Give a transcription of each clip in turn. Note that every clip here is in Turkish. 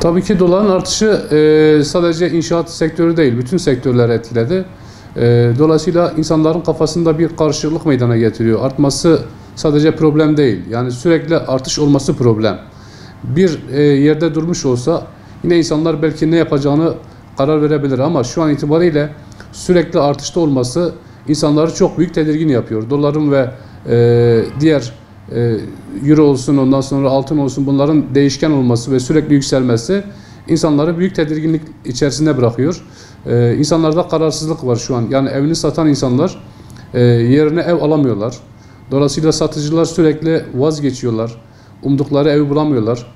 Tabii ki doların artışı sadece inşaat sektörü değil, bütün sektörleri etkiledi. Dolayısıyla insanların kafasında bir karışıklık meydana getiriyor. Artması sadece problem değil, yani sürekli artış olması problem. Bir yerde durmuş olsa yine insanlar belki ne yapacağını karar verebilir ama şu an itibariyle sürekli artışta olması insanları çok büyük tedirgin yapıyor. Doların ve diğer euro olsun, ondan sonra altın olsun, bunların değişken olması ve sürekli yükselmesi insanları büyük tedirginlik içerisinde bırakıyor. İnsanlarda kararsızlık var şu an. Yani evini satan insanlar yerine ev alamıyorlar. Dolayısıyla satıcılar sürekli vazgeçiyorlar. Umdukları evi bulamıyorlar.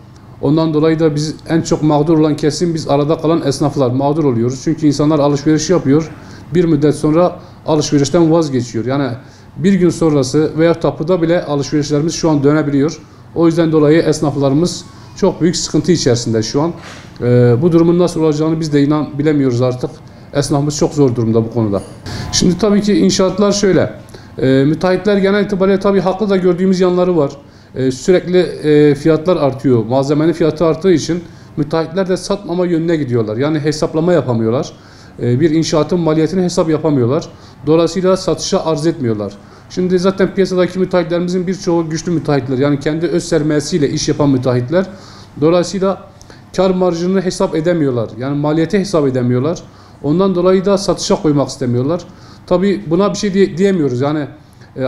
Ondan dolayı da biz en çok mağdur olan kesim, biz arada kalan esnaflar mağdur oluyoruz. Çünkü insanlar alışveriş yapıyor. Bir müddet sonra alışverişten vazgeçiyor. Yani bir gün sonrası veya tapuda bile alışverişlerimiz şu an dönebiliyor. O yüzden dolayı esnaflarımız çok büyük sıkıntı içerisinde şu an. Bu durumun nasıl olacağını biz de inan bilemiyoruz artık. Esnafımız çok zor durumda bu konuda. Şimdi tabii ki inşaatlar şöyle. Müteahhitler genel itibariyle tabii haklı da gördüğümüz yanları var. Sürekli fiyatlar artıyor. Malzemenin fiyatı arttığı için müteahhitler de satmama yönüne gidiyorlar. Yani hesaplama yapamıyorlar. Bir inşaatın maliyetini hesap yapamıyorlar. Dolayısıyla satışa arz etmiyorlar. Şimdi zaten piyasadaki müteahhitlerimizin birçoğu güçlü müteahhitler. Yani kendi öz sermayesiyle iş yapan müteahhitler. Dolayısıyla kar marjını hesap edemiyorlar. Yani maliyeti hesap edemiyorlar. Ondan dolayı da satışa koymak istemiyorlar. Tabii buna bir şey diyemiyoruz. Yani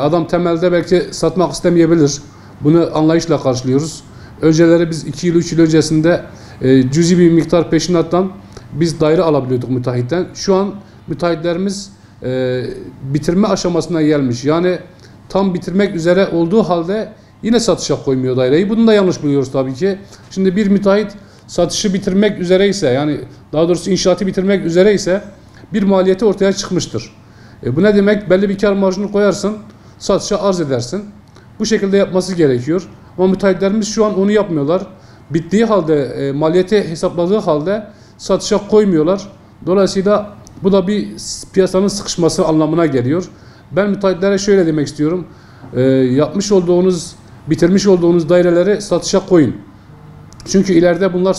adam temelde belki satmak istemeyebilir. Bunu anlayışla karşılıyoruz. Önceleri biz 2 yıl 3 yıl öncesinde cüzi bir miktar peşinattan biz daire alabiliyorduk müteahhitten. Şu an müteahhitlerimiz bitirme aşamasına gelmiş. Yani tam bitirmek üzere olduğu halde yine satışa koymuyor daireyi. Bunu da yanlış buluyoruz tabii ki. Şimdi bir müteahhit satışı bitirmek üzereyse, yani daha doğrusu inşaatı bitirmek üzereyse bir maliyeti ortaya çıkmıştır. Bu ne demek? Belli bir kar marjını koyarsın, satışa arz edersin. Bu şekilde yapması gerekiyor. Ama müteahhitlerimiz şu an onu yapmıyorlar. Bittiği halde, maliyeti hesapladığı halde satışa koymuyorlar. Dolayısıyla bu da bir piyasanın sıkışması anlamına geliyor. Ben müteahhitlere şöyle demek istiyorum. Yapmış olduğunuz, bitirmiş olduğunuz daireleri satışa koyun. Çünkü ileride bunlar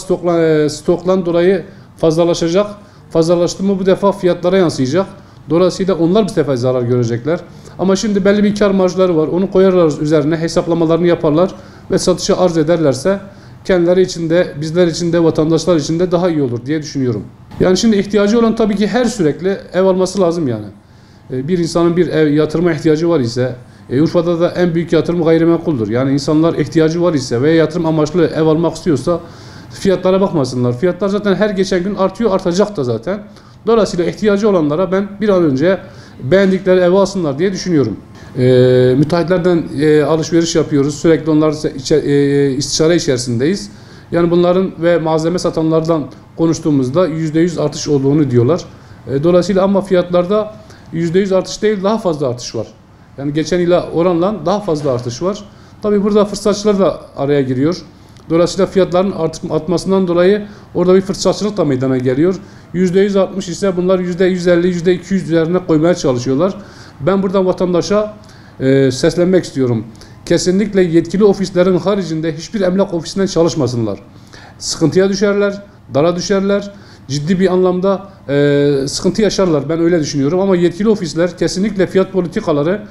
stoklan dolayı fazlalaşacak. Fazlalaştı mı bu defa fiyatlara yansıyacak. Dolayısıyla onlar bir sefer zarar görecekler. Ama şimdi belli bir kar marjları var. Onu koyarlar üzerine, hesaplamalarını yaparlar ve satışa arz ederlerse kendileri için de, bizler için de, vatandaşlar için de daha iyi olur diye düşünüyorum. Yani şimdi ihtiyacı olan tabii ki her sürekli ev alması lazım yani. Bir insanın bir ev yatırıma ihtiyacı var ise, Urfa'da da en büyük yatırım gayrimenkuldur. Yani insanlar ihtiyacı var ise veya yatırım amaçlı ev almak istiyorsa fiyatlara bakmasınlar. Fiyatlar zaten her geçen gün artıyor, artacak da zaten. Dolayısıyla ihtiyacı olanlara ben bir an önce beğendikleri evi alsınlar diye düşünüyorum. Müteahhitlerden alışveriş yapıyoruz. Sürekli onlar istişare içerisindeyiz. Yani bunların ve malzeme satanlardan konuştuğumuzda %100 artış olduğunu diyorlar. Dolayısıyla ama fiyatlarda %100 artış değil, daha fazla artış var. Yani geçen yıla oranla daha fazla artış var. Tabii burada fırsatçılar da araya giriyor. Dolayısıyla fiyatların artmasından dolayı orada bir fırsatçılık da meydana geliyor. %100 artmış ise bunlar %150, %200 üzerine koymaya çalışıyorlar. Ben buradan vatandaşa seslenmek istiyorum. Kesinlikle yetkili ofislerin haricinde hiçbir emlak ofisinden çalışmasınlar. Sıkıntıya düşerler, dara düşerler. Ciddi bir anlamda sıkıntı yaşarlar. Ben öyle düşünüyorum. Ama yetkili ofisler kesinlikle fiyat politikaları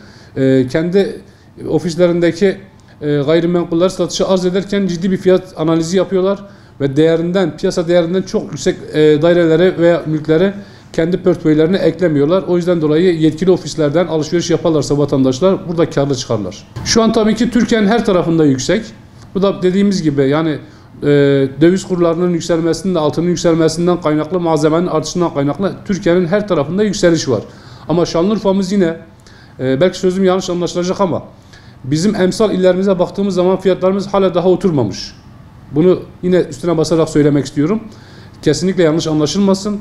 kendi ofislerindeki gayrimenkulleri satışa arz ederken ciddi bir fiyat analizi yapıyorlar ve değerinden, piyasa değerinden çok yüksek daireleri veya mülkleri kendi portföylerine eklemiyorlar. O yüzden dolayı yetkili ofislerden alışveriş yaparlarsa vatandaşlar burada karlı çıkarlar. Şu an tabii ki Türkiye'nin her tarafında yüksek. Bu da dediğimiz gibi yani döviz kurlarının yükselmesinden, altının yükselmesinden kaynaklı, malzemenin artışından kaynaklı Türkiye'nin her tarafında yükseliş var. Ama Şanlıurfa'mız yine belki sözüm yanlış anlaşılacak ama bizim emsal illerimize baktığımız zaman fiyatlarımız hala daha oturmamış. Bunu yine üstüne basarak söylemek istiyorum. Kesinlikle yanlış anlaşılmasın.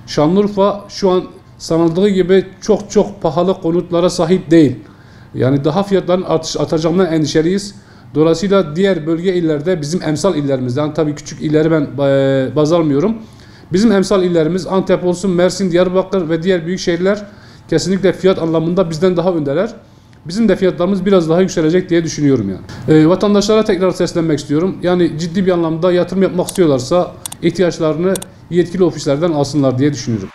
Şanlıurfa şu an sanıldığı gibi çok pahalı konutlara sahip değil. Yani daha fiyatların artacağından endişeliyiz. Dolayısıyla diğer bölge illerde bizim emsal illerimizden, tabii küçük illeri ben baz almıyorum. Bizim emsal illerimiz Antep olsun, Mersin, Diyarbakır ve diğer büyük şehirler kesinlikle fiyat anlamında bizden daha öndeler. Bizim de fiyatlarımız biraz daha yükselecek diye düşünüyorum yani. Vatandaşlara tekrar seslenmek istiyorum. Yani ciddi bir anlamda yatırım yapmak istiyorlarsa ihtiyaçlarını yetkili ofislerden alsınlar diye düşünüyorum.